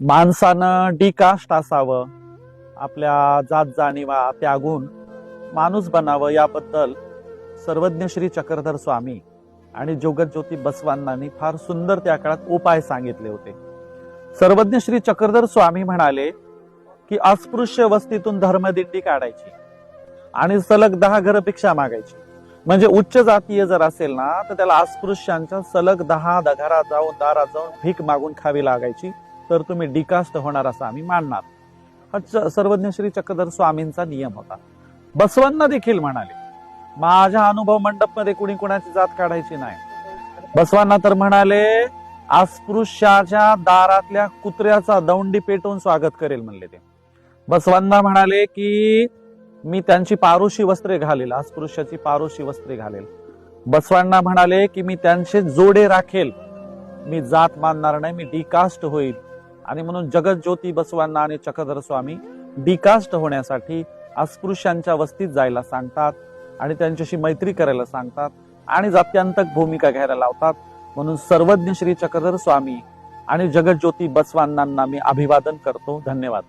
माणसानं डिकास्ट असावं, आपल्या जात जाणीवा त्यागून माणूस बनावं, याबद्दल सर्वज्ञ श्री चक्रधर स्वामी आणि जगज्योती बसवांनांनी फार सुंदर त्या काळात उपाय सांगितले होते. सर्वज्ञ श्री चक्रधर स्वामी म्हणाले की अस्पृश्य वस्तीतून धर्मदिंडी काढायची आणि सलग 10 घरं भिक्षा मागायची. म्हणजे उच्च जातीय जर असेल ना तर त्याला अस्पृश्यांच्या सलग 10 घरात जाऊन दारात जाऊन भीक मागून खावी लागायची, तर तुम्ही डिकास्ट होणार असं आम्ही मानणार. हा सर्वज्ञ श्री चक्रधर स्वामींचा नियम होता. बसवांना देखील म्हणाले माझ्या अनुभव मंडप मध्ये कुणी कुणाची जात काढायची नाही. बसवांना तर म्हणाले अस्पृश्याच्या दारातल्या कुत्र्याचा दौंडी पेटवून स्वागत करेल म्हणले ते. बसवांना म्हणाले की मी त्यांची पारोशी वस्त्रे घालेल, अस्पृश्याची पारोशी वस्त्रे घालेल. बसवांना म्हणाले की मी त्यांचे जोडे राखेल, मी जात मानणार नाही, मी डिकास्ट होईल. आणि म्हणून जगज्योती बसवांना आणि चक्रधर स्वामी डिकास्ट होण्यासाठी अस्पृश्यांच्या वस्तीत जायला सांगतात आणि त्यांच्याशी मैत्री करायला सांगतात आणि जात्यांतक भूमिका घ्यायला लावतात. म्हणून सर्वज्ञ श्री चक्रधर स्वामी आणि जगज्योती बसवांना मी अभिवादन करतो. धन्यवाद.